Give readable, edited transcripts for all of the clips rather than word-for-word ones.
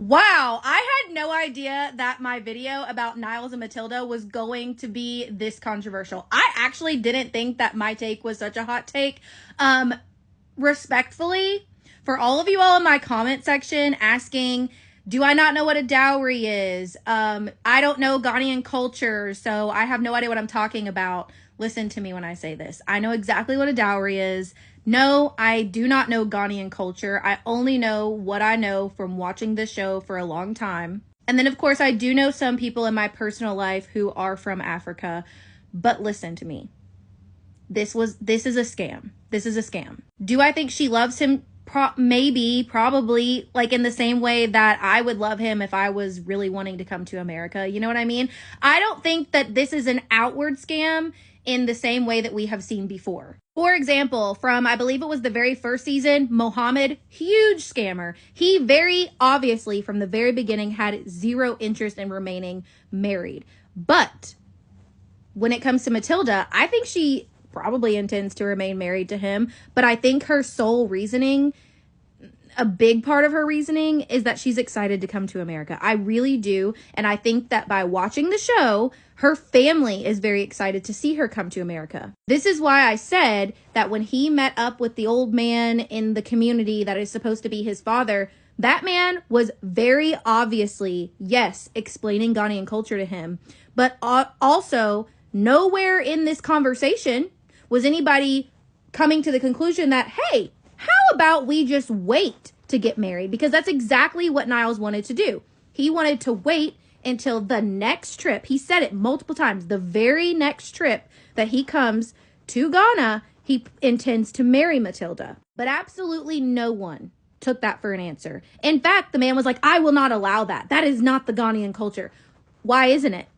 Wow, I had no idea that my video about Niles and Matilda was going to be this controversial. I actually didn't think that my take was such a hot take. Respectfully, for all of you all in my comment section asking, do I not know what a dowry is? I don't know Ghanaian culture, so I have no idea what I'm talking about. Listen to me when I say this. I know exactly what a dowry is. No, I do not know Ghanaian culture. I only know what I know from watching this show for a long time. And then, of course, I do know some people in my personal life who are from Africa. But listen to me. This is a scam. This is a scam. Do I think she loves him? Maybe, probably, like in the same way that I would love him if I was really wanting to come to America. You know what I mean? I don't think that this is an outward scam in the same way that we have seen before. For example, from, I believe it was the very first season, Mohammed, huge scammer. He very obviously, from the very beginning, had zero interest in remaining married. But when it comes to Matilda, I think she probably intends to remain married to him. But I think her sole reasoning, a big part of her reasoning, is that she's excited to come to America. I really do. And I think that by watching the show, her family is very excited to see her come to America. This is why I said that when he met up with the old man in the community that is supposed to be his father, that man was very obviously, yes, explaining Ghanaian culture to him, but also nowhere in this conversation was anybody coming to the conclusion that, hey, how about we just wait to get married? Because that's exactly what Niles wanted to do. He wanted to wait until the next trip. He said it multiple times. The very next trip that he comes to Ghana, he intends to marry Matilda. But absolutely no one took that for an answer. In fact, the man was like, I will not allow that. That is not the Ghanaian culture. Why isn't it?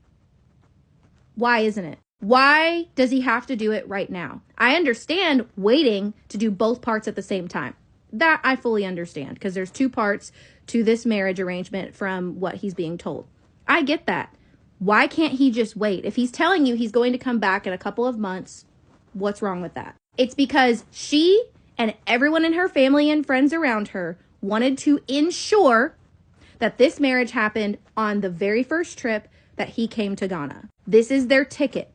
Why isn't it? Why does he have to do it right now? I understand waiting to do both parts at the same time. That I fully understand, because there's two parts to this marriage arrangement from what he's being told. I get that. Why can't he just wait? If he's telling you he's going to come back in a couple of months, what's wrong with that? It's because she and everyone in her family and friends around her wanted to ensure that this marriage happened on the very first trip that he came to Ghana. This is their ticket.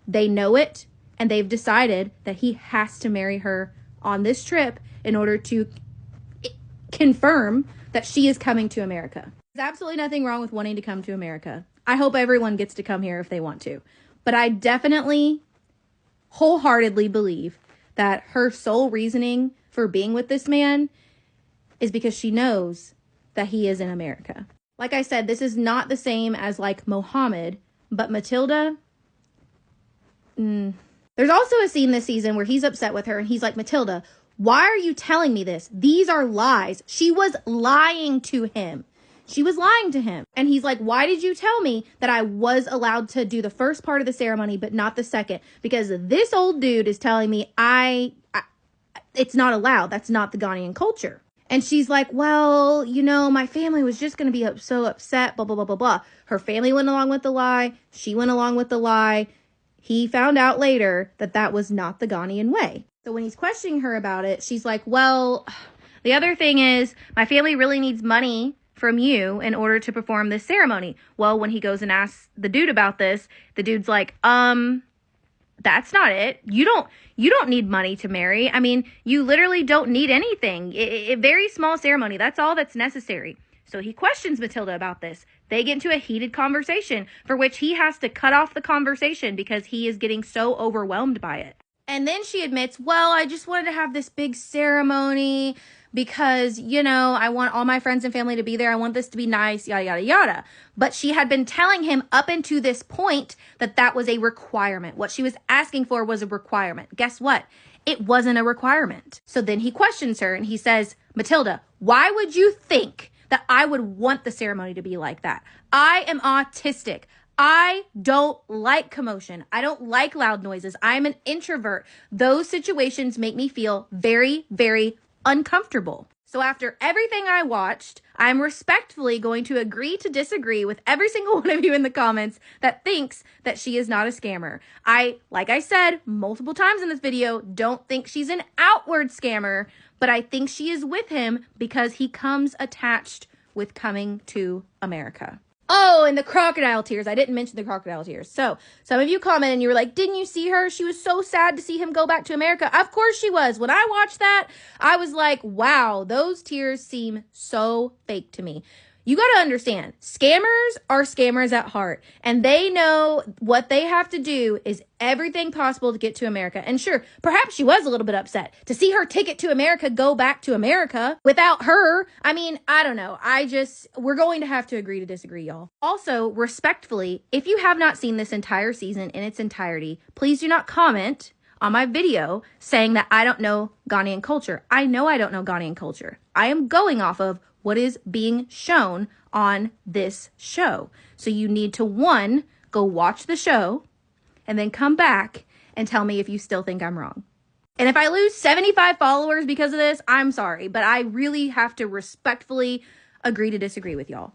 They know it, and they've decided that he has to marry her on this trip in order to confirm that she is coming to America. There's absolutely nothing wrong with wanting to come to America. I hope everyone gets to come here if they want to. But I definitely, wholeheartedly believe that her sole reasoning for being with this man is because she knows that he is in America. Like I said, this is not the same as like Mohammed, but Matilda, There's also a scene this season where he's upset with her and he's like, Matilda, why are you telling me this? These are lies. She was lying to him. She was lying to him. And he's like, why did you tell me that I was allowed to do the first part of the ceremony, but not the second? Because this old dude is telling me it's not allowed. That's not the Ghanaian culture. And she's like, well, you know, my family was just going to be so upset, blah, blah, blah, blah, blah. Her family went along with the lie. She went along with the lie. He found out later that that was not the Ghanaian way. So when he's questioning her about it, she's like, well, the other thing is my family really needs money from you in order to perform this ceremony. Well, when he goes and asks the dude about this, the dude's like, that's not it. You don't need money to marry. I mean, you literally don't need anything. A very small ceremony. That's all that's necessary. So he questions Matilda about this. They get into a heated conversation for which he has to cut off the conversation because he is getting so overwhelmed by it. And then she admits, well, I just wanted to have this big ceremony because, you know, I want all my friends and family to be there. I want this to be nice, yada, yada, yada. But she had been telling him up until this point that that was a requirement. What she was asking for was a requirement. Guess what? It wasn't a requirement. So then he questions her and he says, Matilda, why would you think that I would want the ceremony to be like that? I am autistic. I don't like commotion. I don't like loud noises. I'm an introvert. Those situations make me feel very, very uncomfortable. So after everything I watched, I'm respectfully going to agree to disagree with every single one of you in the comments that thinks that she is not a scammer. Like I said multiple times in this video, don't think she's an outward scammer, but I think she is with him because he comes attached with coming to America. Oh, and the crocodile tears. I didn't mention the crocodile tears. So some of you commented and you were like, didn't you see her? She was so sad to see him go back to America. Of course she was. When I watched that, I was like, wow, those tears seem so fake to me. You got to understand, scammers are scammers at heart, and they know what they have to do is everything possible to get to America. And sure, perhaps she was a little bit upset to see her ticket to America go back to America without her. I mean, I don't know. We're going to have to agree to disagree, y'all. Also, respectfully, if you have not seen this entire season in its entirety, please do not comment on my video saying that I don't know Ghanaian culture. I know I don't know Ghanaian culture. I am going off of what is being shown on this show. So you need to, one, go watch the show and then come back and tell me if you still think I'm wrong. And if I lose 75 followers because of this, I'm sorry, but I really have to respectfully agree to disagree with y'all.